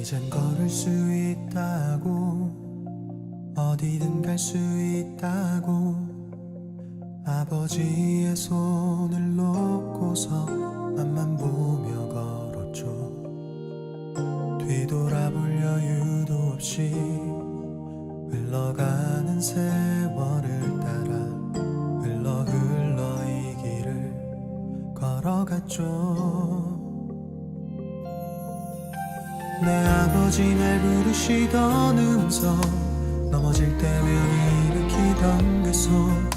이젠 걸을 수 있다고, 어디든 갈 수 있다고, 아버지의 손을 놓고서 앞만 보며 걸었죠. 뒤돌아볼 여유도 없이 흘러가는 세월을 따라 흘러 이 길을 걸어갔죠. 내 아버지 날 부르시던 음성, 넘어질 때면 일으키던 그 손,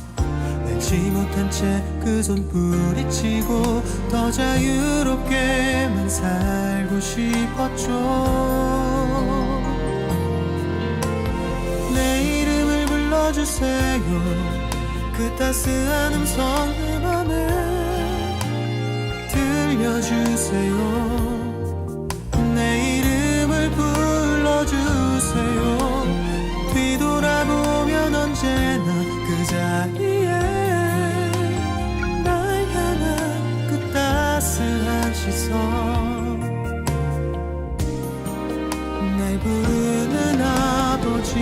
알지 못한 채 그 손 뿌리치고 더 자유롭게만 살고 싶었죠. 내 이름을 불러주세요. 그 따스한 음성 내 맘에 들려주세요. 내 이름을 불러주세요. 뒤돌아보면 언제나 그 자리에 날 향한 그 따스한 시선, 날 부르는 아버지.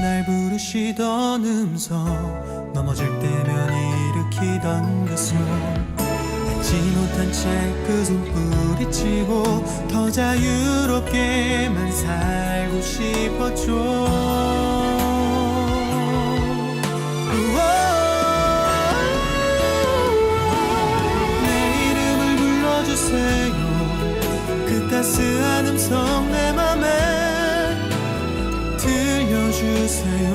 날 부르시던 음성, 넘어질 때면 일으키던 그 손, 알지 못한 채 그 손 뿌리치고 더 자유롭게만 살고 싶었죠. 내 이름을 불러주세요. 그 따스한 음성 내 맘에 들려주세요.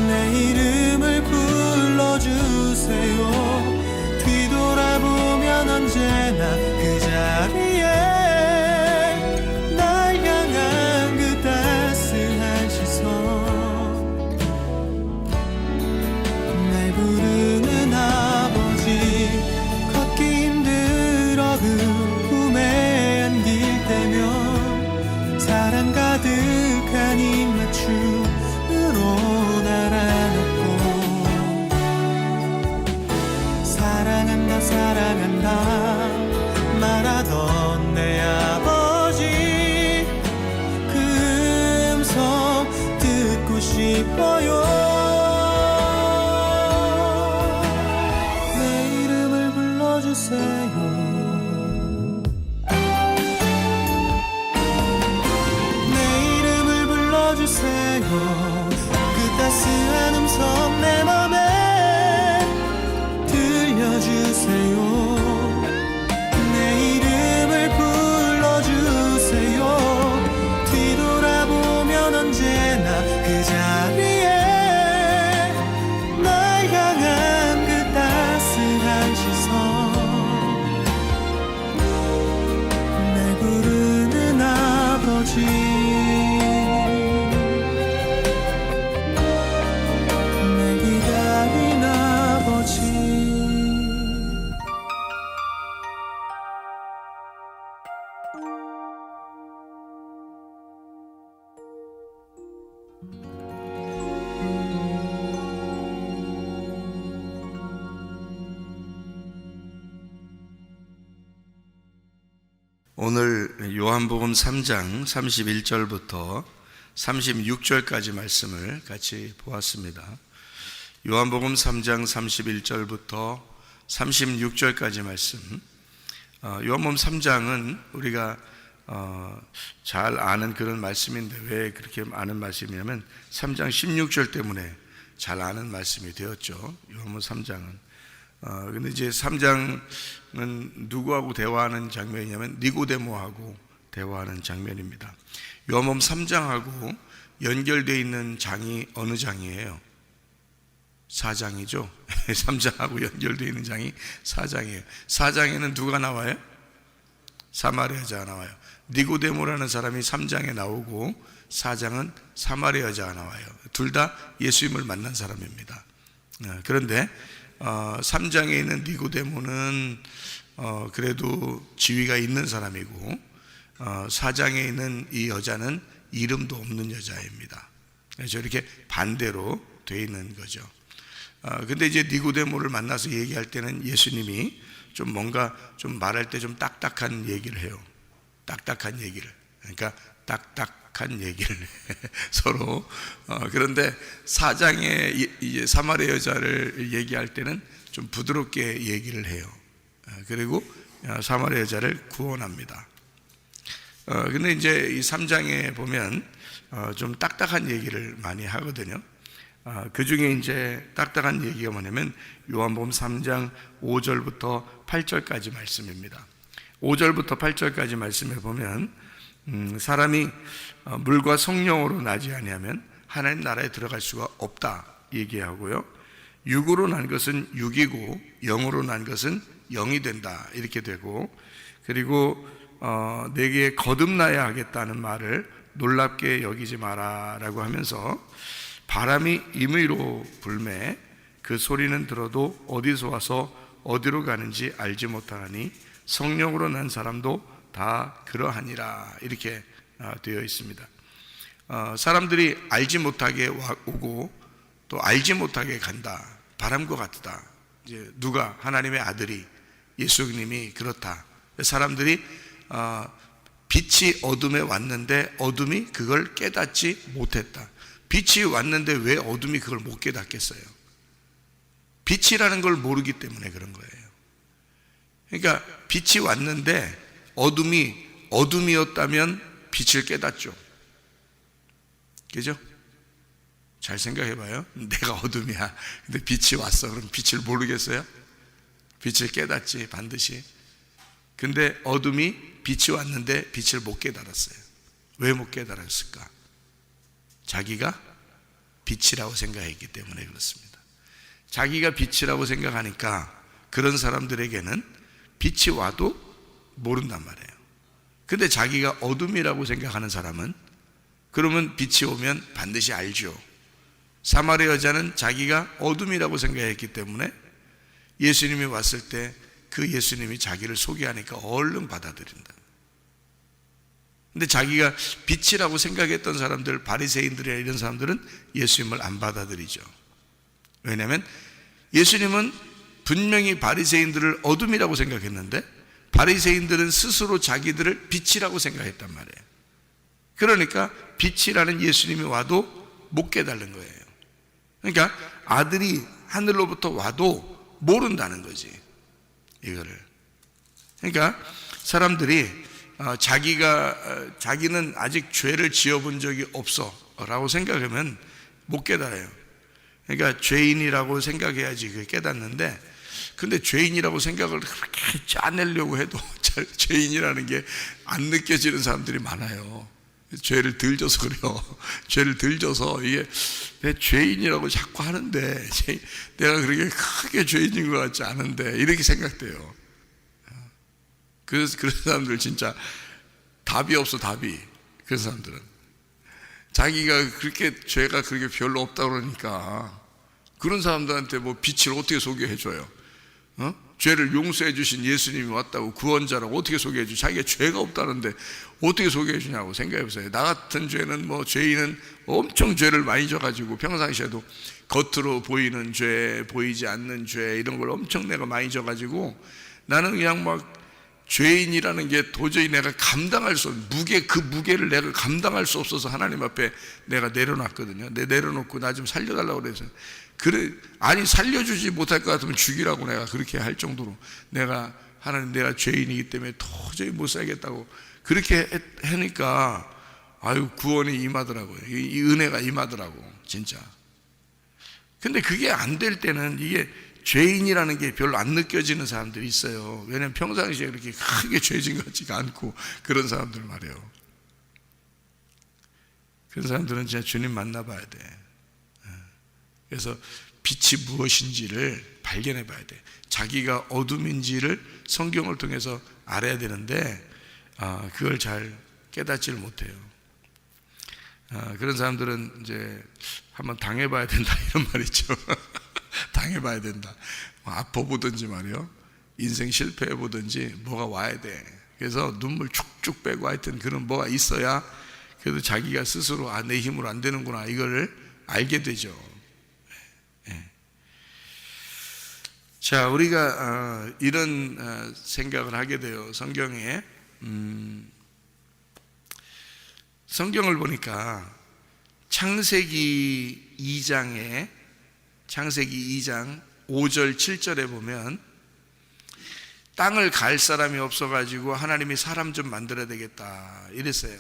내 이름을 불러주세요. 뒤돌아보면 언제나 그 자리에 날 향한 그 따스한 시선, 날 부르는 아버지. 걷기 힘들어 그 품에 안길 때면 사랑 가득한 입맞춤으로 날 안았고, 사랑한다 사랑한다 말하던 내 아버지, 그 음성 듣고 싶어요. 내 이름을 불러주세요. 그 따스한 음성 내 맘에 들려주세요. 내 이름을 불러주세요. 뒤돌아보면 언제나 그 자리에 날 향한 그 따스한 시선, 날 부르는 아버지. 오늘 요한복음 3장 31절부터 36절까지 말씀을 같이 보았습니다. 요한복음 3장 31절부터 36절까지 말씀. 요한복음 3장은 우리가 잘 아는 그런 말씀인데, 왜 그렇게 아는 말씀이냐면 3장 16절 때문에 잘 아는 말씀이 되었죠. 요한복음 3장은. 근데 이제 3장은 누구하고 대화하는 장면이냐면 니고데모하고 대화하는 장면입니다. 요한복음 3장하고 연결되어 있는 장이 어느 장이에요? 4장이죠. 3장하고 연결되어 있는 장이 4장이에요. 4장에는 누가 나와요? 사마리아 여자가 나와요. 니고데모라는 사람이 3장에 나오고 4장은 사마리아 여자가 나와요. 둘 다 예수님을 만난 사람입니다. 그런데 3장에 있는 니고데모는 그래도 지위가 있는 사람이고, 4장에 있는 이 여자는 이름도 없는 여자입니다. 저렇게 반대로 돼 있는 거죠. 근데 이제 니고데모를 만나서 얘기할 때는 예수님이 좀 뭔가 좀 말할 때 좀 딱딱한 얘기를 해요. 딱딱한 얘기를. 그러니까 딱딱한 얘기를 서로. 그런데 4장에 이제 사마리아 여자를 얘기할 때는 좀 부드럽게 얘기를 해요. 그리고 사마리아 여자를 구원합니다. 근데 이제 이 3장에 보면 좀 딱딱한 얘기를 많이 하거든요. 그 중에 이제 딱딱한 얘기가 뭐냐면 요한복음 3장 5절부터 8절까지 말씀입니다. 5절부터 8절까지 말씀에 보면 사람이 물과 성령으로 나지 아니하면 하나님 나라에 들어갈 수가 없다 얘기하고요. 육으로 난 것은 육이고 영으로 난 것은 영이 된다 이렇게 되고, 그리고 내게 거듭나야 하겠다는 말을 놀랍게 여기지 마라 라고 하면서 바람이 임의로 불매 그 소리는 들어도 어디서 와서 어디로 가는지 알지 못하니 성령으로 난 사람도 다 그러하니라 이렇게 되어 있습니다. 사람들이 알지 못하게 오고 또 알지 못하게 간다. 바람과 같다. 이제 누가 하나님의 아들이 예수님이 그렇다. 사람들이 빛이 어둠에 왔는데 어둠이 그걸 깨닫지 못했다. 빛이 왔는데 왜 어둠이 그걸 못 깨닫겠어요? 빛이라는 걸 모르기 때문에 그런 거예요. 그러니까 빛이 왔는데 어둠이 어둠이었다면 빛을 깨닫죠. 그죠? 잘 생각해 봐요. 내가 어둠이야. 근데 빛이 왔어. 그럼 빛을 모르겠어요? 빛을 깨닫지 반드시. 근데 어둠이 빛이 왔는데 빛을 못 깨달았어요. 왜 못 깨달았을까? 자기가 빛이라고 생각했기 때문에 그렇습니다. 자기가 빛이라고 생각하니까 그런 사람들에게는 빛이 와도 모른단 말이에요. 근데 자기가 어둠이라고 생각하는 사람은 그러면 빛이 오면 반드시 알죠. 사마리아 여자는 자기가 어둠이라고 생각했기 때문에 예수님이 왔을 때 그 예수님이 자기를 소개하니까 얼른 받아들인다. 근데 자기가 빛이라고 생각했던 사람들, 바리새인들이나 이런 사람들은 예수님을 안 받아들이죠. 왜냐하면 예수님은 분명히 바리새인들을 어둠이라고 생각했는데 바리새인들은 스스로 자기들을 빛이라고 생각했단 말이에요. 그러니까 빛이라는 예수님이 와도 못 깨달는 거예요. 그러니까 아들이 하늘로부터 와도 모른다는 거지, 이거를. 그러니까 사람들이 자기는 아직 죄를 지어본 적이 없어 라고 생각하면 못 깨달아요. 그러니까 죄인이라고 생각해야지 그게 깨닫는데, 근데 죄인이라고 생각을 그렇게 짜내려고 해도 죄인이라는 게 안 느껴지는 사람들이 많아요. 죄를 덜 져서 그래요. 죄를 덜 져서 이게 내 죄인이라고 자꾸 하는데 내가 그렇게 크게 죄인인 것 같지 않은데 이렇게 생각돼요. 그런 사람들 진짜 답이 없어, 답이. 그런 사람들은 자기가 그렇게 죄가 그렇게 별로 없다 그러니까 그런 사람들한테 뭐 빛을 어떻게 소개해 줘요? 죄를 용서해 주신 예수님이 왔다고, 구원자라고 어떻게 소개해 줘? 자기가 죄가 없다는데 어떻게 소개해 주냐고 생각해 보세요. 나 같은 죄는 뭐 죄인은 엄청 죄를 많이 져가지고 평상시에도 겉으로 보이는 죄, 보이지 않는 죄 이런 걸 엄청 내가 많이 져가지고 나는 그냥 막 죄인이라는 게 도저히 내가 감당할 수 없는 그 무게를 내가 감당할 수 없어서 하나님 앞에 내가 내려놨거든요. 내려놓고 나 좀 살려달라고 그래서 그래, 아니 살려주지 못할 것 같으면 죽이라고 내가 그렇게 할 정도로 하나님 내가 죄인이기 때문에 도저히 못 살겠다고 그렇게 하니까 아유 구원이 임하더라고요. 이 은혜가 임하더라고 진짜. 근데 그게 안 될 때는 이게 죄인이라는 게 별로 안 느껴지는 사람들이 있어요. 왜냐하면 평상시에 그렇게 크게 죄진 것 같지가 않고 그런 사람들 말이에요. 그런 사람들은 진짜 주님 만나봐야 돼. 그래서 빛이 무엇인지를 발견해 봐야 돼. 자기가 어둠인지를 성경을 통해서 알아야 되는데 그걸 잘 깨닫지를 못해요. 그런 사람들은 이제 한번 당해봐야 된다 이런 말 있죠. 당해봐야 된다. 아파보든지 말이요, 인생 실패해보든지 뭐가 와야 돼. 그래서 눈물 축축 빼고 하여튼 그런 뭐가 있어야 그래도 자기가 스스로 내 힘으로 안 되는구나 이걸 알게 되죠. 자, 우리가 이런 생각을 하게 돼요. 성경에 성경을 보니까 창세기 2장 5절 7절에 보면 땅을 갈 사람이 없어가지고 하나님이 사람 좀 만들어야 되겠다 이랬어요.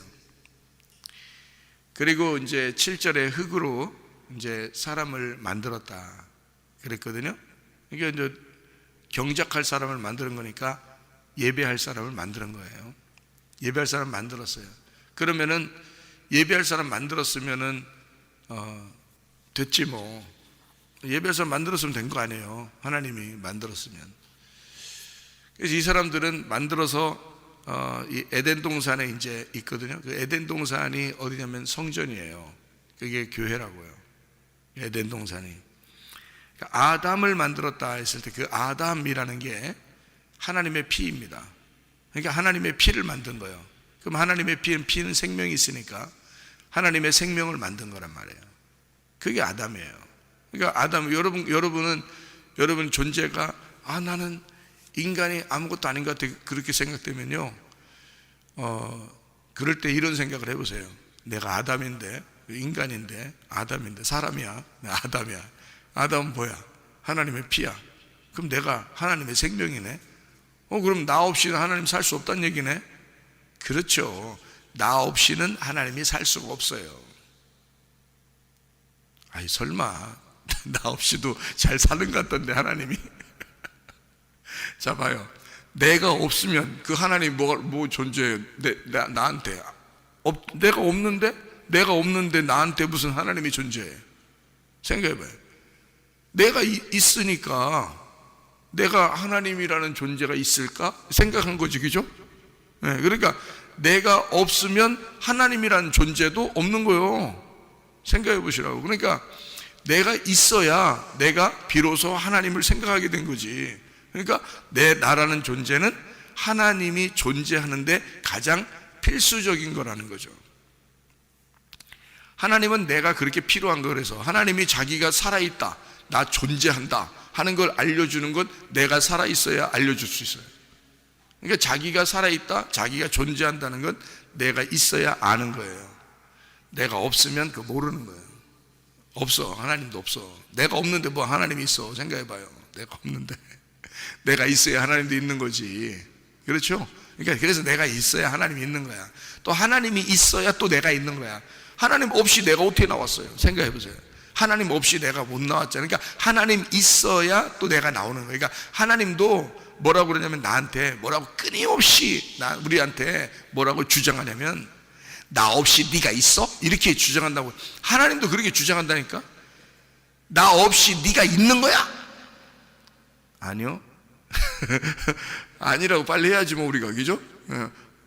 그리고 이제 7절에 흙으로 이제 사람을 만들었다 그랬거든요. 이게 이제 경작할 사람을 만드는 거니까 예배할 사람을 만드는 거예요. 예배할 사람 만들었어요. 그러면은 예배할 사람 만들었으면은 됐지 뭐. 예배할 사람 만들었으면 된 거 아니에요. 하나님이 만들었으면. 그래서 이 사람들은 만들어서 이 에덴 동산에 이제 있거든요. 그 에덴 동산이 어디냐면 성전이에요. 그게 교회라고요. 에덴 동산이. 아담을 만들었다 했을 때 그 아담이라는 게 하나님의 피입니다. 그러니까 하나님의 피를 만든 거예요. 그럼 하나님의 피는 생명이 있으니까 하나님의 생명을 만든 거란 말이에요. 그게 아담이에요. 그러니까 아담, 여러분 존재가 나는 인간이 아무것도 아닌 것 같아 그렇게 생각되면요, 그럴 때 이런 생각을 해보세요. 내가 아담인데, 인간인데, 아담인데, 사람이야, 아담이야. 아담은 뭐야? 하나님의 피야. 그럼 내가 하나님의 생명이네. 그럼 나 없이는 하나님 살 수 없다는 얘기네. 그렇죠. 나 없이는 하나님이 살 수가 없어요. 아이 설마 나 없이도 잘 사는 것 같던데 하나님이. 자 봐요. 내가 없으면 그 하나님 뭐 존재해요? 나한테 내가 없는데 나한테 무슨 하나님이 존재해? 생각해봐요. 내가 있으니까 내가 하나님이라는 존재가 있을까? 생각한 거지, 그죠? 네, 그러니까 내가 없으면 하나님이라는 존재도 없는 거예요. 생각해 보시라고. 그러니까 내가 있어야 내가 비로소 하나님을 생각하게 된 거지. 그러니까 나라는 존재는 하나님이 존재하는데 가장 필수적인 거라는 거죠. 하나님은 내가 그렇게 필요한 거. 그래서 하나님이 자기가 살아있다, 나 존재한다 하는 걸 알려주는 건 내가 살아있어야 알려줄 수 있어요. 그러니까 자기가 살아있다, 자기가 존재한다는 건 내가 있어야 아는 거예요. 내가 없으면 그거 모르는 거예요. 없어. 하나님도 없어. 내가 없는데 뭐 하나님이 있어. 생각해봐요. 내가 없는데 내가 있어야 하나님도 있는 거지. 그렇죠? 그러니까 그래서 내가 있어야 하나님이 있는 거야. 또 하나님이 있어야 또 내가 있는 거야. 하나님 없이 내가 어떻게 나왔어요? 생각해보세요. 하나님 없이 내가 못 나왔잖아요. 그러니까 하나님 있어야 또 내가 나오는 거예요. 그러니까 하나님도 뭐라고 그러냐면 나한테 뭐라고 끊임없이 우리한테 뭐라고 주장하냐면 나 없이 네가 있어? 이렇게 주장한다고. 하나님도 그렇게 주장한다니까. 나 없이 네가 있는 거야? 아니요. 아니라고 빨리 해야지 뭐 우리가, 그죠?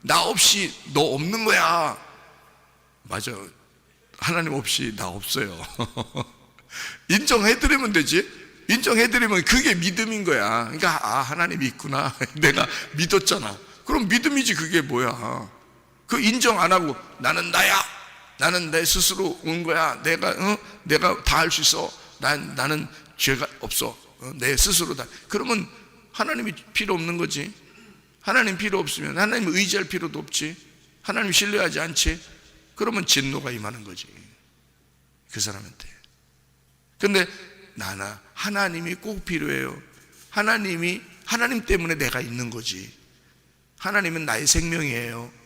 나 없이 너 없는 거야. 맞아. 하나님 없이 나 없어요. 인정해드리면 되지. 인정해드리면 그게 믿음인 거야. 그러니까 하나님이 있구나. 내가 믿었잖아. 그럼 믿음이지. 그게 뭐야? 그 인정 안 하고 나는 나야, 나는 내 스스로 온 거야, 내가 다 할 수 있어, 나는 죄가 없어, 내 스스로 다. 그러면 하나님이 필요 없는 거지. 하나님 필요 없으면 하나님 의지할 필요도 없지. 하나님 신뢰하지 않지. 그러면 진노가 임하는 거지, 그 사람한테. 근데 하나님이 꼭 필요해요. 하나님 때문에 내가 있는 거지. 하나님은 나의 생명이에요.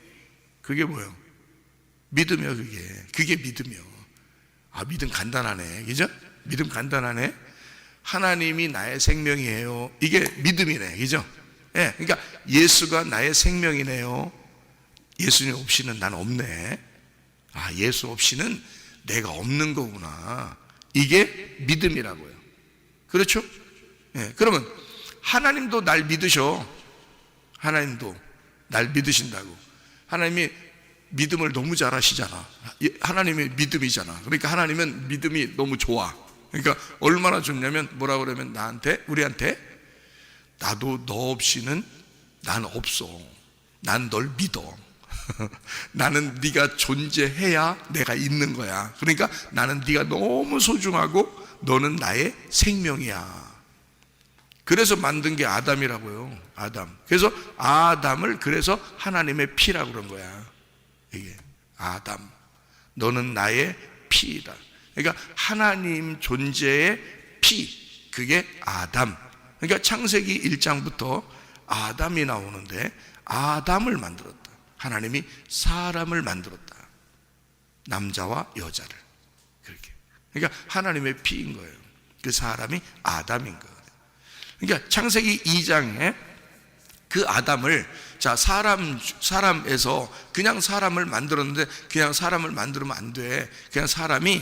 그게 뭐예요? 믿음이요. 그게 믿음이요. 믿음 간단하네, 그죠? 믿음 간단하네. 하나님이 나의 생명이에요. 이게 믿음이네, 그죠? 예, 그러니까 예수가 나의 생명이네요. 예수님 없이는 난 없네. 예수 없이는 내가 없는 거구나. 이게 믿음이라고요. 그렇죠? 예, 그러면 하나님도 날 믿으셔. 하나님도 날 믿으신다고. 하나님이 믿음을 너무 잘하시잖아. 하나님이 믿음이잖아. 그러니까 하나님은 믿음이 너무 좋아. 그러니까 얼마나 좋냐면 뭐라고 그러면 우리한테 나도 너 없이는 난 없어. 난 널 믿어. 나는 네가 존재해야 내가 있는 거야. 그러니까 나는 네가 너무 소중하고 너는 나의 생명이야. 그래서 만든 게 아담이라고요. 아담. 그래서 아담을 그래서 하나님의 피라고 그런 거야. 이게 아담, 너는 나의 피이다. 그러니까 하나님 존재의 피, 그게 아담. 그러니까 창세기 1장부터 아담이 나오는데 아담을 만들었다. 하나님이 사람을 만들었다. 남자와 여자를. 그렇게. 그러니까 하나님의 피인 거예요. 그 사람이 아담인 거예요. 그러니까 창세기 2장에 그 아담을, 자, 사람에서 그냥 사람을 만들었는데 그냥 사람을 만들면 안 돼. 그냥 사람이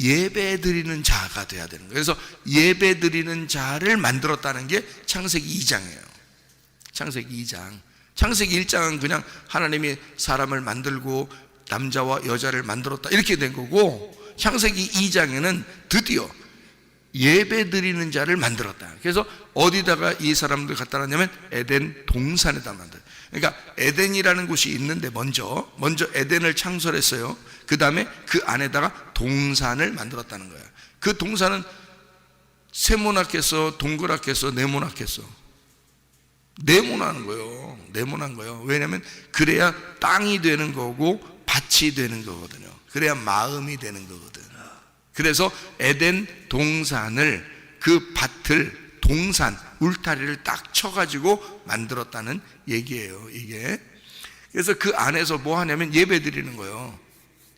예배 드리는 자가 돼야 되는 거예요. 그래서 예배 드리는 자를 만들었다는 게 창세기 2장이에요. 창세기 2장. 창세기 1장은 그냥 하나님이 사람을 만들고 남자와 여자를 만들었다 이렇게 된 거고, 창세기 2장에는 드디어 예배 드리는 자를 만들었다. 그래서 어디다가 이 사람들 갖다 놨냐면 에덴 동산에다 만들어요. 그러니까 에덴이라는 곳이 있는데 먼저 에덴을 창설했어요. 그 다음에 그 안에다가 동산을 만들었다는 거야. 그 동산은 세모나겠어, 동그랗겠어, 네모나겠어? 네모나는 거예요. 네모난 거예요. 왜냐하면 그래야 땅이 되는 거고 밭이 되는 거거든요. 그래야 마음이 되는 거거든. 그래서 에덴 동산을, 그 밭을, 동산, 울타리를 딱 쳐가지고 만들었다는 얘기예요, 이게. 그래서 그 안에서 뭐 하냐면 예배 드리는 거예요.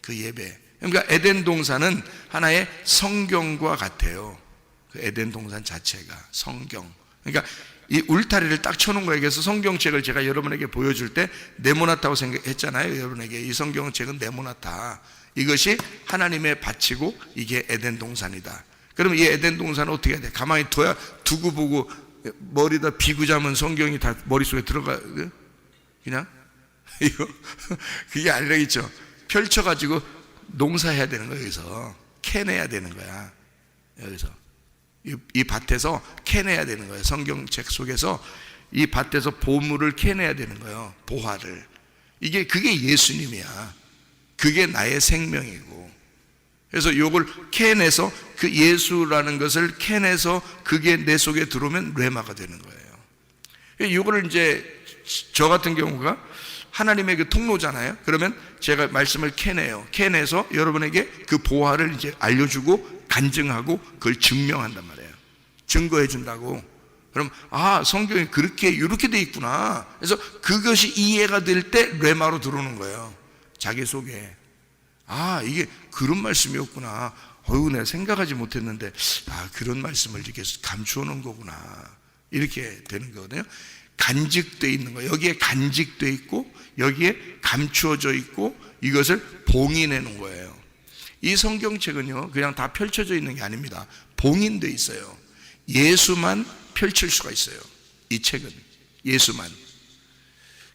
그 예배. 그러니까 에덴 동산은 하나의 성경과 같아요. 그 에덴 동산 자체가 성경. 그러니까 이 울타리를 딱 쳐놓은 거예요. 그래서 성경책을 제가 여러분에게 보여줄 때 네모나타고 생각했잖아요. 여러분에게 이 성경책은 네모나타. 이것이 하나님의 밭이고 이게 에덴 동산이다. 그러면 이 에덴 동산은 어떻게 해야 돼? 가만히 두고 보고 머리다 비고 자면 성경이 다 머릿속에 들어가, 그냥? 이거, 그게 아니라겠죠. 펼쳐가지고 농사해야 되는 거예요. 여기서 캐내야 되는 거야. 여기서 이 밭에서 캐내야 되는 거예요. 성경책 속에서 이 밭에서 보물을 캐내야 되는 거예요. 보화를. 그게 예수님이야. 그게 나의 생명이고. 그래서 요걸 캐내서, 그 예수라는 것을 캐내서 그게 내 속에 들어오면 레마가 되는 거예요. 요거를 이제 저 같은 경우가 하나님의 그 통로잖아요. 그러면 제가 말씀을 캐내서 여러분에게 그 보화를 이제 알려주고 간증하고 그걸 증명한단 말이에요. 증거해 준다고. 그럼 성경이 이렇게 돼 있구나. 그래서 그것이 이해가 될 때 레마로 들어오는 거예요. 자기 속에. 이게 그런 말씀이었구나. 내가 생각하지 못했는데 그런 말씀을 이렇게 감추어 놓은 거구나. 이렇게 되는 거거든요. 간직되어 있는 거예요. 여기에 간직되어 있고 여기에 감추어져 있고 이것을 봉인해 놓은 거예요. 이 성경책은요 그냥 다 펼쳐져 있는 게 아닙니다. 봉인되어 있어요. 예수만 펼칠 수가 있어요. 이 책은 예수만.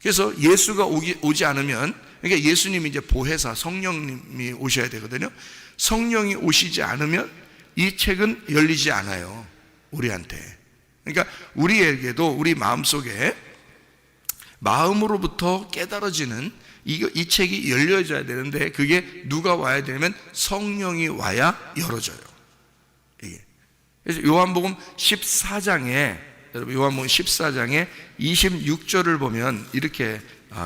그래서 예수가 오지 않으면, 그러니까 예수님이 이제 보혜사 성령님이 오셔야 되거든요. 성령이 오시지 않으면 이 책은 열리지 않아요, 우리한테. 그러니까 우리에게도 우리 마음속에 마음으로부터 깨달아지는 이 책이 열려져야 되는데, 그게 누가 와야 되냐면 성령이 와야 열어져요. 이게. 그래서 요한복음 14장에, 여러분 요한복음 14장에 26절을 보면 이렇게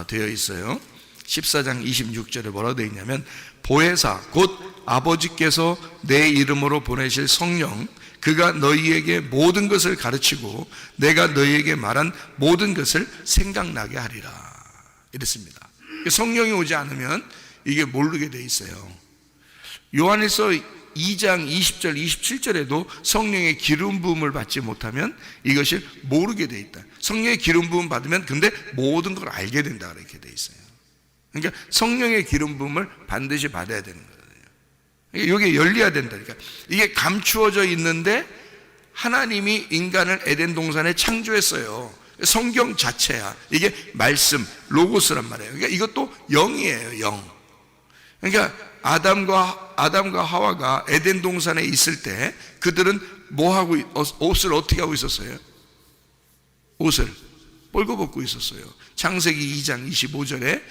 되어 있어요. 14장 26절에 뭐라고 되어 있냐면, 보혜사 곧 아버지께서 내 이름으로 보내실 성령, 그가 너희에게 모든 것을 가르치고 내가 너희에게 말한 모든 것을 생각나게 하리라. 이랬습니다. 성령이 오지 않으면 이게 모르게 돼 있어요. 요한일서 2장 20절 27절에도 성령의 기름 부음을 받지 못하면 이것을 모르게 돼 있다. 성령의 기름 부음 받으면 근데 모든 걸 알게 된다, 이렇게 돼 있어요. 그러니까 성령의 기름 부음을 반드시 받아야 되는 거예요. 이게 열려야 된다니까. 이게 감추어져 있는데 하나님이 인간을 에덴 동산에 창조했어요. 성경 자체야. 이게 말씀, 로고스란 말이에요. 그러니까 이것도 영이에요, 영. 그러니까 아담과 하와가 에덴 동산에 있을 때 그들은 뭐하고, 옷을 어떻게 하고 있었어요? 옷을 뻘거 벗고 있었어요. 창세기 2장 25절에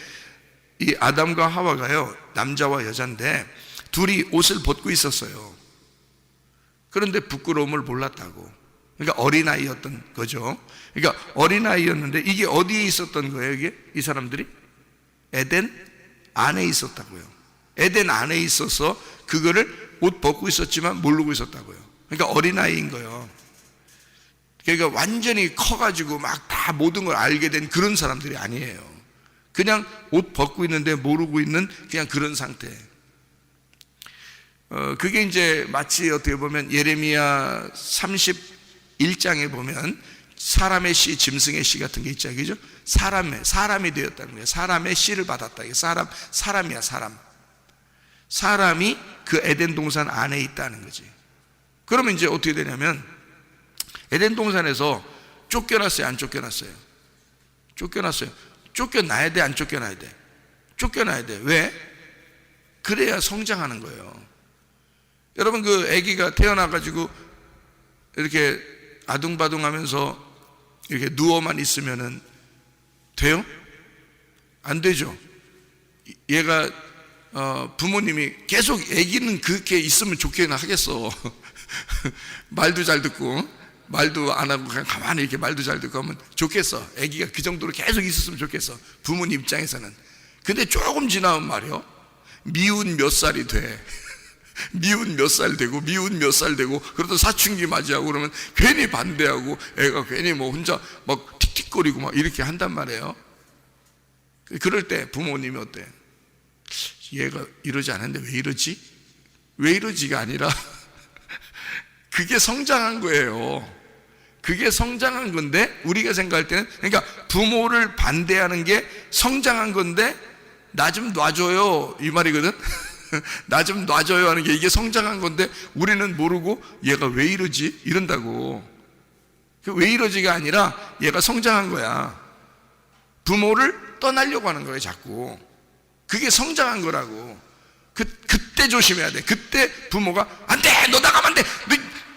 이 아담과 하와가요, 남자와 여자인데 둘이 옷을 벗고 있었어요. 그런데 부끄러움을 몰랐다고. 그러니까 어린아이였던 거죠. 그러니까 어린아이였는데 이게 어디에 있었던 거예요? 이게 이 사람들이 에덴 안에 있었다고요. 에덴 안에 있어서 그거를 옷 벗고 있었지만 모르고 있었다고요. 그러니까 어린아이인 거예요. 그러니까 완전히 커가지고 막 다 모든 걸 알게 된 그런 사람들이 아니에요. 그냥 옷 벗고 있는데 모르고 있는 그냥 그런 상태. 그게 이제 마치 어떻게 보면 예레미야 31장에 보면 사람의 씨, 짐승의 씨 같은 게 있죠, 그죠? 사람이 되었다는 거예요. 사람의 씨를 받았다. 사람이야, 사람. 사람이 그 에덴 동산 안에 있다는 거지. 그러면 이제 어떻게 되냐면 에덴 동산에서 쫓겨났어요, 안 쫓겨났어요? 쫓겨났어요. 쫓겨나야 돼, 안 쫓겨나야 돼? 쫓겨나야 돼. 왜? 그래야 성장하는 거예요. 여러분, 그 아기가 태어나가지고 이렇게 아둥바둥하면서 이렇게 누워만 있으면은 돼요? 안 되죠. 얘가 부모님이 계속 아기는 그렇게 있으면 좋게는 하겠어. 말도 잘 듣고 말도 안 하고 그냥 가만히 이렇게 말도 잘 듣고 하면 좋겠어. 아기가 그 정도로 계속 있었으면 좋겠어, 부모님 입장에서는. 근데 조금 지나면 말이요, 미운 몇 살이 돼. 미운 몇 살 되고 미운 몇 살 되고 그러다 사춘기 맞이하고 그러면 괜히 반대하고 애가 괜히 뭐 혼자 막 틱틱거리고 막 이렇게 한단 말이에요. 그럴 때 부모님이 어때? 얘가 이러지 않았는데 왜 이러지? 왜 이러지가 아니라 그게 성장한 거예요. 그게 성장한 건데 우리가 생각할 때는, 그러니까 부모를 반대하는 게 성장한 건데 나 좀 놔줘요 이 말이거든. 나 좀 놔줘요 하는 게 이게 성장한 건데 우리는 모르고 얘가 왜 이러지? 이런다고. 왜 이러지가 아니라 얘가 성장한 거야. 부모를 떠나려고 하는 거예요, 자꾸. 그게 성장한 거라고. 그때 조심해야 돼. 그때 부모가 안 돼! 너 나가면 안 돼!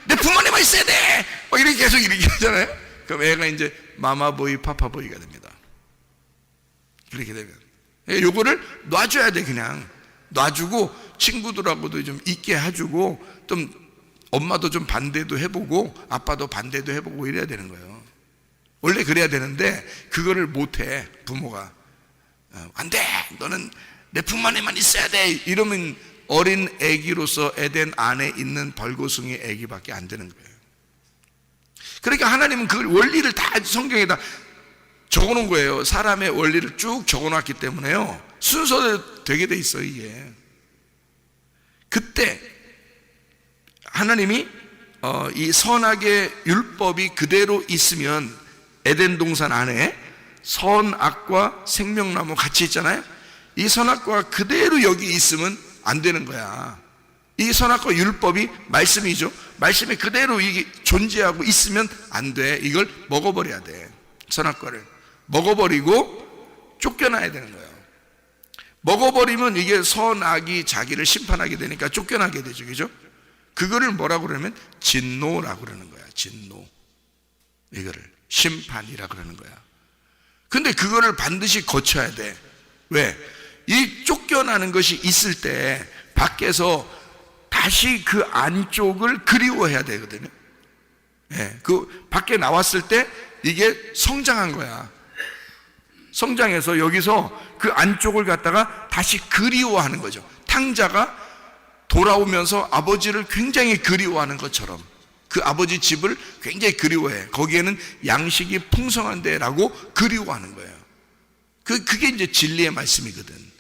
내 부모님만 있어야 돼! 막 이렇게 계속 이렇게 하잖아요. 그럼 애가 이제 마마보이, 파파보이가 됩니다. 그렇게 되면. 요거를 놔줘야 돼, 그냥. 놔주고 친구들하고도 좀 있게 해주고 좀 엄마도 좀 반대도 해보고 아빠도 반대도 해보고 이래야 되는 거예요. 원래 그래야 되는데 그거를 못해, 부모가. 안 돼! 너는 내 품 안에만 있어야 돼! 이러면 어린 애기로서 에덴 안에 있는 벌거숭이 애기밖에 안 되는 거예요. 그러니까 하나님은 그 원리를 다 성경에다 적어놓은 거예요. 사람의 원리를 쭉 적어놨기 때문에요, 순서대로 되게 돼 있어요, 이게. 그때 하나님이 이 선악의 율법이 그대로 있으면 에덴 동산 안에 선악과 생명나무 같이 있잖아요. 이 선악과가 그대로 여기 있으면 안 되는 거야. 이 선악과 율법이 말씀이죠. 말씀이 그대로 이게 존재하고 있으면 안 돼. 이걸 먹어버려야 돼. 선악과를 먹어버리고 쫓겨나야 되는 거예요. 먹어버리면 이게 선악이 자기를 심판하게 되니까 쫓겨나게 되죠, 그죠? 그거를 뭐라고 그러면 진노라고 그러는 거야. 진노. 이거를 심판이라고 그러는 거야. 근데 그거를 반드시 거쳐야 돼. 왜? 이 쫓겨나는 것이 있을 때 밖에서 다시 그 안쪽을 그리워해야 되거든요. 예, 그 밖에 나왔을 때 이게 성장한 거야. 성장해서 여기서 그 안쪽을 갖다가 다시 그리워하는 거죠. 탕자가 돌아오면서 아버지를 굉장히 그리워하는 것처럼 그 아버지 집을 굉장히 그리워해. 거기에는 양식이 풍성한 데라고 그리워하는 거예요. 그게 이제 진리의 말씀이거든.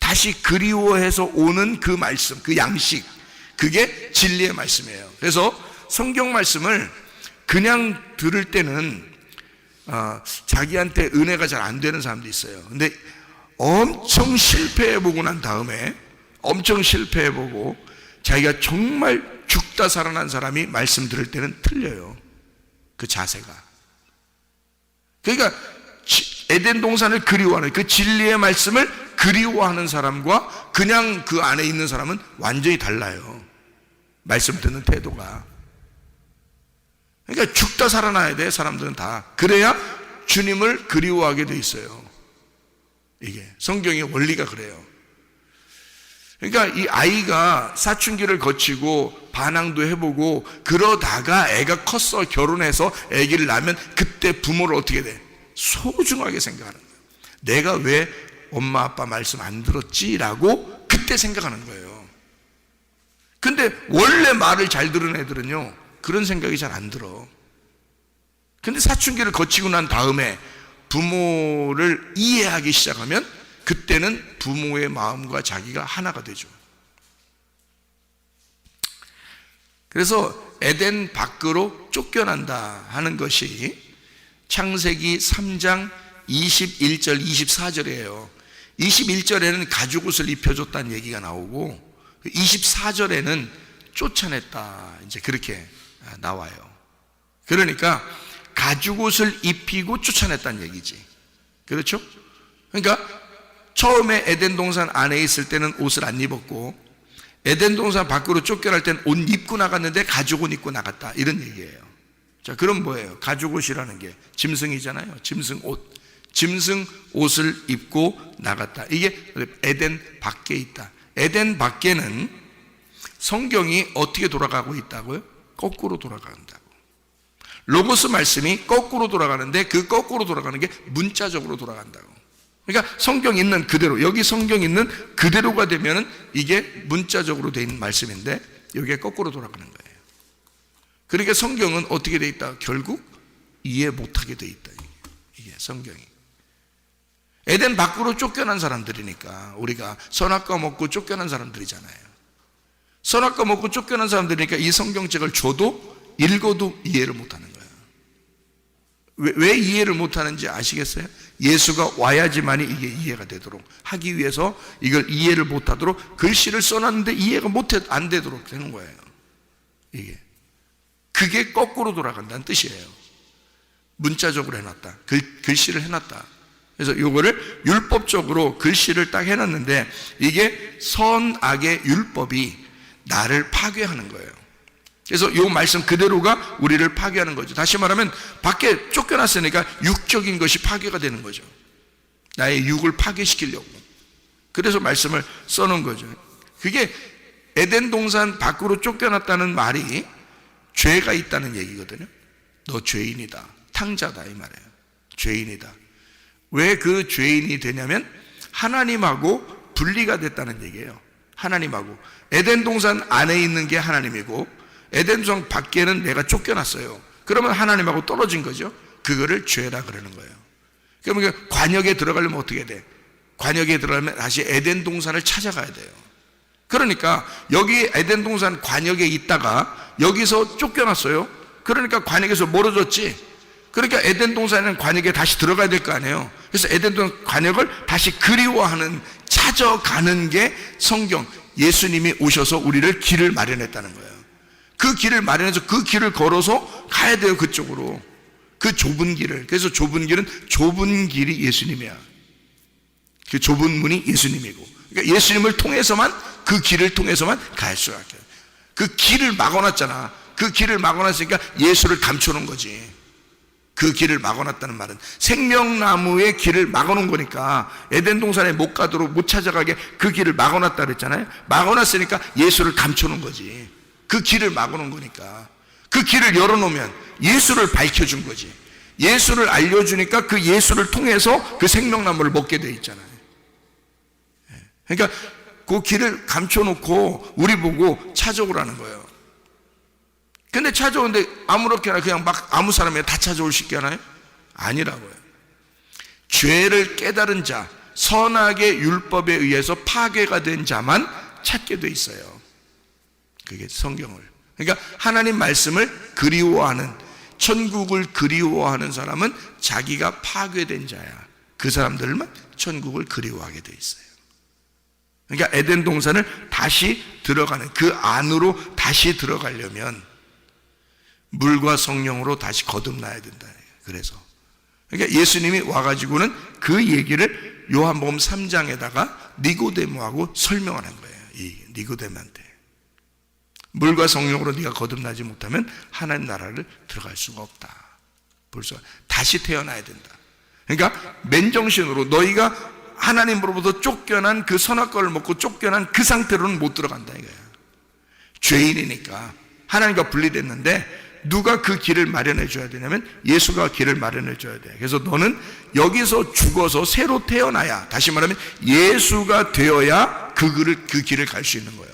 다시 그리워해서 오는 그 말씀, 그 양식, 그게 진리의 말씀이에요. 그래서 성경 말씀을 그냥 들을 때는 자기한테 은혜가 잘 안 되는 사람도 있어요. 근데 엄청 실패해보고 난 다음에, 엄청 실패해보고 자기가 정말 죽다 살아난 사람이 말씀 들을 때는 틀려요, 그 자세가. 그러니까 에덴 동산을 그리워하는, 그 진리의 말씀을 그리워하는 사람과 그냥 그 안에 있는 사람은 완전히 달라요, 말씀 듣는 태도가. 그러니까 죽다 살아나야 돼, 사람들은 다. 그래야 주님을 그리워하게 돼 있어요. 이게 성경의 원리가 그래요. 그러니까 이 아이가 사춘기를 거치고 반항도 해보고 그러다가 애가 컸어, 결혼해서 아기를 낳으면 그때 부모를 어떻게 돼? 소중하게 생각하는 거예요. 내가 왜 엄마 아빠 말씀 안 들었지라고 그때 생각하는 거예요. 근데 원래 말을 잘 들은 애들은요 그런 생각이 잘 안 들어. 근데 사춘기를 거치고 난 다음에 부모를 이해하기 시작하면 그때는 부모의 마음과 자기가 하나가 되죠. 그래서 에덴 밖으로 쫓겨난다 하는 것이 창세기 3장 21절 24절이에요 21절에는 가죽옷을 입혀줬다는 얘기가 나오고 24절에는 쫓아냈다 이제 그렇게 나와요. 그러니까 가죽옷을 입히고 쫓아냈다는 얘기지. 그렇죠? 그러니까 처음에 에덴 동산 안에 있을 때는 옷을 안 입었고 에덴 동산 밖으로 쫓겨날 때는 옷 입고 나갔는데 가죽옷 입고 나갔다 이런 얘기예요. 자, 그럼 뭐예요? 가죽옷이라는 게 짐승이잖아요. 짐승옷. 짐승옷을 입고 나갔다. 이게 에덴 밖에 있다. 에덴 밖에는 성경이 어떻게 돌아가고 있다고요? 거꾸로 돌아간다고. 로고스 말씀이 거꾸로 돌아가는데 그 거꾸로 돌아가는 게 문자적으로 돌아간다고. 그러니까 성경 있는 그대로, 여기 성경 있는 그대로가 되면은 이게 문자적으로 돼 있는 말씀인데 여기에 거꾸로 돌아가는 거예요. 그러니까 성경은 어떻게 돼 있다? 결국 이해 못하게 돼 있다. 이게 성경이. 에덴 밖으로 쫓겨난 사람들이니까 우리가 선악과 먹고 쫓겨난 사람들이잖아요. 선악과 먹고 쫓겨난 사람들이니까 이 성경책을 줘도 읽어도 이해를 못하는 거예요. 왜 이해를 못하는지 아시겠어요? 예수가 와야지만이 이게 이해가 되도록 하기 위해서 이걸 이해를 못하도록 글씨를 써놨는데 이해가 안 되도록 되는 거예요. 이게 그게 거꾸로 돌아간다는 뜻이에요. 문자적으로 해놨다. 글씨를 해놨다. 그래서 이거를 율법적으로 글씨를 딱 해놨는데 이게 선악의 율법이 나를 파괴하는 거예요. 그래서 이 말씀 그대로가 우리를 파괴하는 거죠. 다시 말하면 밖에 쫓겨났으니까 육적인 것이 파괴가 되는 거죠. 나의 육을 파괴시키려고. 그래서 말씀을 써놓은 거죠. 그게 에덴 동산 밖으로 쫓겨났다는 말이 죄가 있다는 얘기거든요. 너 죄인이다. 탕자다 이 말이에요. 죄인이다. 왜 그 죄인이 되냐면 하나님하고 분리가 됐다는 얘기예요. 하나님하고. 에덴 동산 안에 있는 게 하나님이고 에덴 동산 밖에는 내가 쫓겨났어요. 그러면 하나님하고 떨어진 거죠. 그거를 죄라 그러는 거예요. 그러면 관역에 들어가려면 어떻게 돼? 관역에 들어가면 다시 에덴 동산을 찾아가야 돼요. 그러니까 여기 에덴 동산 관역에 있다가 여기서 쫓겨났어요. 그러니까 관역에서 멀어졌지. 그러니까 에덴 동산에는 관역에 다시 들어가야 될 거 아니에요. 그래서 에덴 동산 관역을 다시 그리워하는, 찾아가는 게 성경. 예수님이 오셔서 우리를 길을 마련했다는 거예요. 그 길을 마련해서 그 길을 걸어서 가야 돼요. 그쪽으로. 그 좁은 길을. 그래서 좁은 길은 좁은 길이 예수님이야. 그 좁은 문이 예수님이고, 그러니까 예수님을 통해서만, 그 길을 통해서만 갈 수가 있어요. 그 길을 막아놨잖아. 그 길을 막아놨으니까 예수를 감춰놓은 거지. 그 길을 막아놨다는 말은 생명나무의 길을 막아놓은 거니까 에덴 동산에 못 가도록, 못 찾아가게 그 길을 막아놨다 그랬잖아요. 막아놨으니까 예수를 감춰놓은 거지. 그 길을 막아놓은 거니까. 그 길을 열어놓으면 예수를 밝혀준 거지. 예수를 알려주니까 그 예수를 통해서 그 생명나무를 먹게 돼 있잖아요. 그러니까 그 길을 감춰놓고 우리 보고 찾아오라는 거예요. 근데 찾아오는데 아무렇게나 그냥 막 아무 사람이 다 찾아올 수 있게 하나요? 아니라고요. 죄를 깨달은 자, 선악의 율법에 의해서 파괴가 된 자만 찾게 돼 있어요. 그게 성경을. 그러니까 하나님 말씀을 그리워하는, 천국을 그리워하는 사람은 자기가 파괴된 자야. 그 사람들만 천국을 그리워하게 돼 있어요. 그러니까 에덴 동산을 다시 들어가는, 그 안으로 다시 들어가려면 물과 성령으로 다시 거듭나야 된다. 그래서 그러니까 예수님이 와가지고는 그 얘기를 요한복음 3장에다가 니고데모하고 설명하는 거예요. 이 니고데모한테 물과 성령으로 네가 거듭나지 못하면 하나님 나라를 들어갈 수가 없다. 벌써 다시 태어나야 된다. 그러니까 맨정신으로 너희가 하나님으로부터 쫓겨난 그 선악과를 먹고 쫓겨난 그 상태로는 못 들어간다 이거야. 죄인이니까 하나님과 분리됐는데 누가 그 길을 마련해 줘야 되냐면 예수가 길을 마련해 줘야 돼. 그래서 너는 여기서 죽어서 새로 태어나야, 다시 말하면 예수가 되어야 그 길을 갈 수 있는 거예요.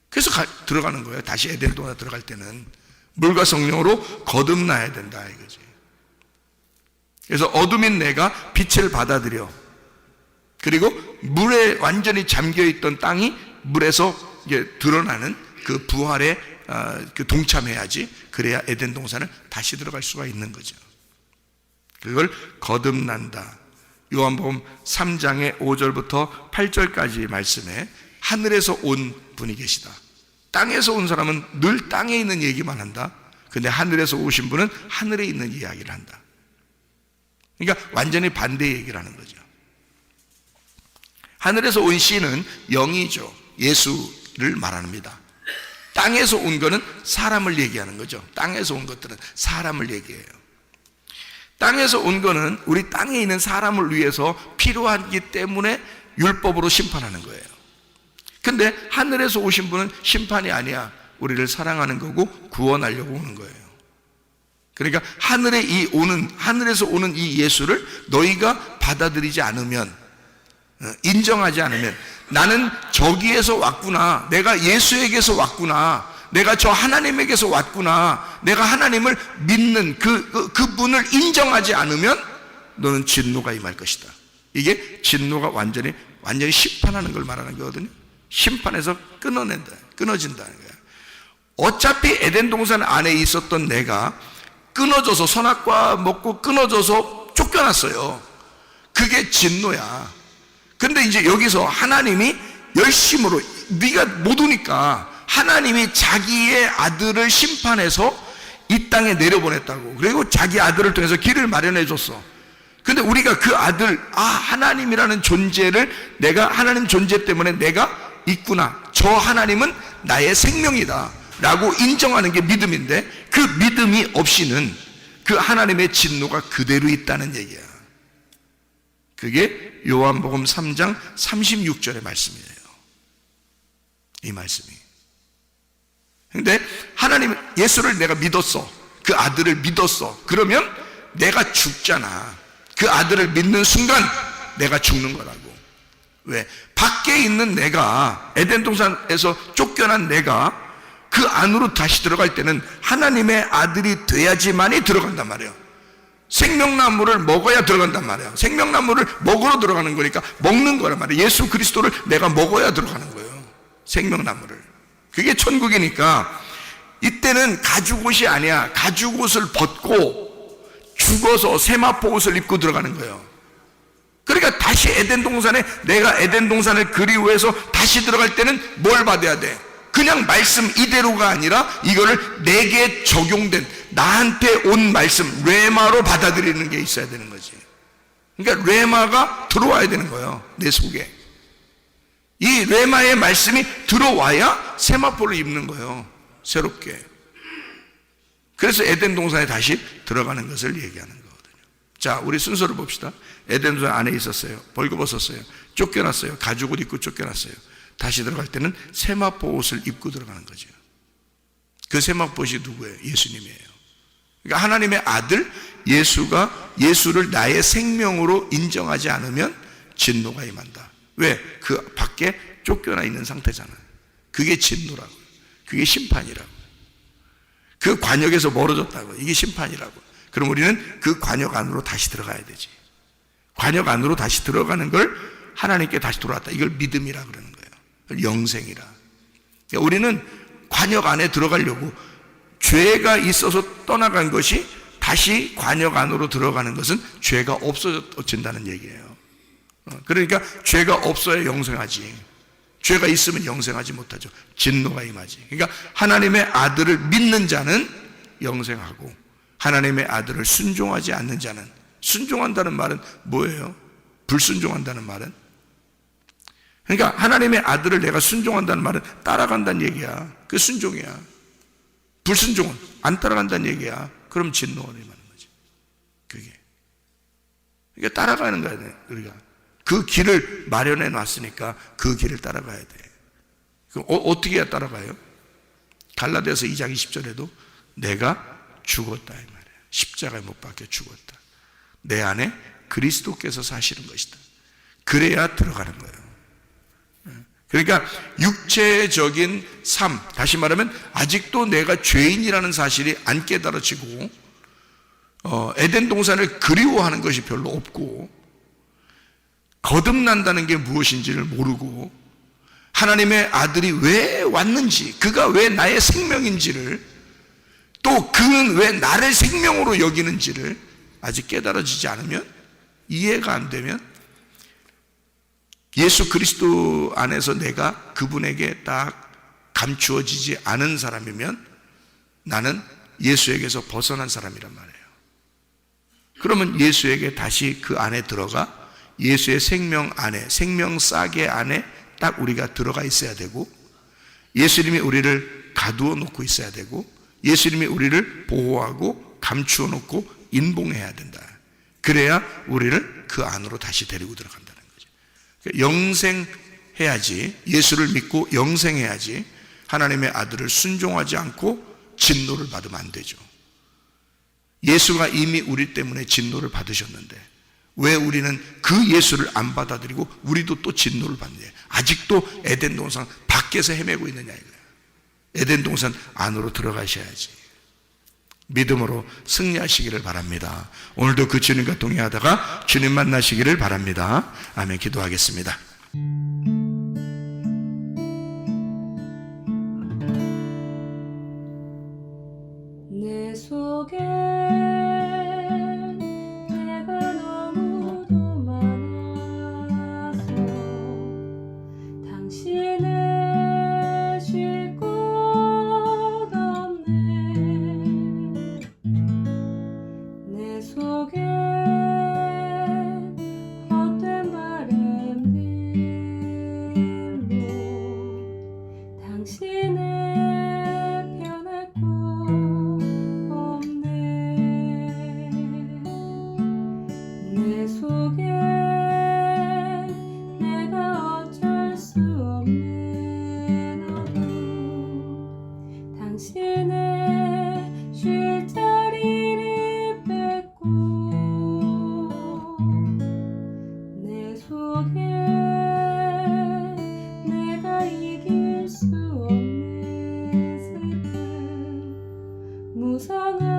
그래서 들어가는 거예요. 다시 에덴 동산에 들어갈 때는 물과 성령으로 거듭나야 된다 이거지. 그래서 어둠인 내가 빛을 받아들여, 그리고 물에 완전히 잠겨있던 땅이 물에서 이제 드러나는 그 부활에 그 동참해야지. 그래야 에덴 동산을 다시 들어갈 수가 있는 거죠. 그걸 거듭난다. 요한복음 3장의 5절부터 8절까지 말씀에 하늘에서 온 분이 계시다. 땅에서 온 사람은 늘 땅에 있는 얘기만 한다. 근데 하늘에서 오신 분은 하늘에 있는 이야기를 한다. 그러니까 완전히 반대 얘기를 하는 거죠. 하늘에서 온 씨는 영이죠. 예수를 말합니다. 땅에서 온 거는 사람을 얘기하는 거죠. 땅에서 온 것들은 사람을 얘기해요. 땅에서 온 거는 우리 땅에 있는 사람을 위해서 필요하기 때문에 율법으로 심판하는 거예요. 근데 하늘에서 오신 분은 심판이 아니야. 우리를 사랑하는 거고 구원하려고 오는 거예요. 그러니까 하늘에서 오는 이 예수를 너희가 받아들이지 않으면, 인정하지 않으면, 나는 저기에서 왔구나, 내가 예수에게서 왔구나, 내가 저 하나님에게서 왔구나, 내가 하나님을 믿는 그분을 인정하지 않으면 너는 진노가 임할 것이다. 이게 진노가 완전히 심판하는 걸 말하는 거거든요. 심판에서 끊어진다는 거야. 어차피 에덴 동산 안에 있었던 내가 끊어져서, 선악과 먹고 끊어져서 쫓겨났어요. 그게 진노야. 근데 이제 여기서 하나님이 열심으로, 네가 못 오니까 하나님이 자기의 아들을 심판해서 이 땅에 내려보냈다고. 그리고 자기 아들을 통해서 길을 마련해 줬어. 근데 우리가 그 아들, 하나님이라는 존재를, 내가 하나님 존재 때문에 내가 있구나, 저 하나님은 나의 생명이다 라고 인정하는 게 믿음인데, 그 믿음이 없이는 그 하나님의 진노가 그대로 있다는 얘기야. 그게 요한복음 3장 36절의 말씀이에요. 이 말씀이. 근데 하나님, 예수를 내가 믿었어, 그 아들을 믿었어, 그러면 내가 죽잖아. 그 아들을 믿는 순간 내가 죽는 거라고. 왜? 밖에 있는 내가, 에덴 동산에서 쫓겨난 내가 그 안으로 다시 들어갈 때는 하나님의 아들이 돼야지만이 들어간단 말이에요. 생명나무를 먹어야 들어간단 말이에요. 생명나무를 먹으러 들어가는 거니까 먹는 거란 말이에요. 예수 그리스도를 내가 먹어야 들어가는 거예요. 생명나무를. 그게 천국이니까 이때는 가죽옷이 아니야. 가죽옷을 벗고 죽어서 세마포 옷을 입고 들어가는 거예요. 그러니까 다시 에덴 동산에, 내가 에덴 동산을 그리워해서 다시 들어갈 때는 뭘 받아야 돼? 그냥 말씀 이대로가 아니라 이거를 내게 적용된, 나한테 온 말씀, 레마로 받아들이는 게 있어야 되는 거지. 그러니까 레마가 들어와야 되는 거예요, 내 속에. 이 레마의 말씀이 들어와야 세마포를 입는 거예요, 새롭게. 그래서 에덴 동산에 다시 들어가는 것을 얘기하는 거거든요. 자, 우리 순서를 봅시다. 에덴 동산 안에 있었어요. 벌거벗었어요. 쫓겨났어요. 가죽옷 입고 쫓겨났어요. 다시 들어갈 때는 세마포 옷을 입고 들어가는 거죠. 그 세마포 옷이 누구예요? 예수님이에요. 그러니까 하나님의 아들 예수를 나의 생명으로 인정하지 않으면 진노가 임한다. 왜? 그 밖에 쫓겨나 있는 상태잖아요. 그게 진노라고. 그게 심판이라고. 그 관역에서 멀어졌다고. 이게 심판이라고. 그럼 우리는 그 관역 안으로 다시 들어가야 되지. 관역 안으로 다시 들어가는 걸 하나님께 다시 돌아왔다. 이걸 믿음이라 그러는 거예요. 영생이라. 그러니까 우리는 관역 안에 들어가려고, 죄가 있어서 떠나간 것이 다시 관역 안으로 들어가는 것은 죄가 없어진다는 얘기예요. 그러니까 죄가 없어야 영생하지. 죄가 있으면 영생하지 못하죠. 진노가 임하지. 그러니까 하나님의 아들을 믿는 자는 영생하고, 하나님의 아들을 순종하지 않는 자는, 순종한다는 말은 뭐예요? 불순종한다는 말은? 그러니까 하나님의 아들을 내가 순종한다는 말은 따라간다는 얘기야. 그게 순종이야. 불순종은 안 따라간다는 얘기야. 그럼 진노가 임하는 거지. 그게. 그러니까 따라가는 거야, 우리가. 그 길을 마련해 놨으니까 그 길을 따라가야 돼. 어떻게 해야 따라가요? 갈라디아서 2장 20절에도 내가 죽었다 이 말이에요. 십자가에 못 박혀 죽었다. 내 안에 그리스도께서 사시는 것이다. 그래야 들어가는 거예요. 그러니까 육체적인 삶, 다시 말하면 아직도 내가 죄인이라는 사실이 안 깨달아지고 에덴 동산을 그리워하는 것이 별로 없고 거듭난다는 게 무엇인지를 모르고 하나님의 아들이 왜 왔는지, 그가 왜 나의 생명인지를, 또 그는 왜 나를 생명으로 여기는지를 아직 깨달아지지 않으면, 이해가 안 되면 예수 그리스도 안에서 내가 그분에게 딱 감추어지지 않은 사람이면 나는 예수에게서 벗어난 사람이란 말이에요. 그러면 예수에게 다시 그 안에 들어가 예수의 생명 안에, 생명 싸개 안에 딱 우리가 들어가 있어야 되고, 예수님이 우리를 가두어 놓고 있어야 되고, 예수님이 우리를 보호하고 감추어 놓고 인봉해야 된다. 그래야 우리를 그 안으로 다시 데리고 들어간다는 거죠. 영생해야지, 예수를 믿고 영생해야지 하나님의 아들을 순종하지 않고 진노를 받으면 안 되죠. 예수가 이미 우리 때문에 진노를 받으셨는데 왜 우리는 그 예수를 안 받아들이고 우리도 또 진노를 받느냐? 아직도 에덴 동산 밖에서 헤매고 있느냐 이거예요. 에덴 동산 안으로 들어가셔야지. 믿음으로 승리하시기를 바랍니다. 오늘도 그 주님과 동행하다가 주님 만나시기를 바랍니다. 아멘. 기도하겠습니다. 내 속에 무성한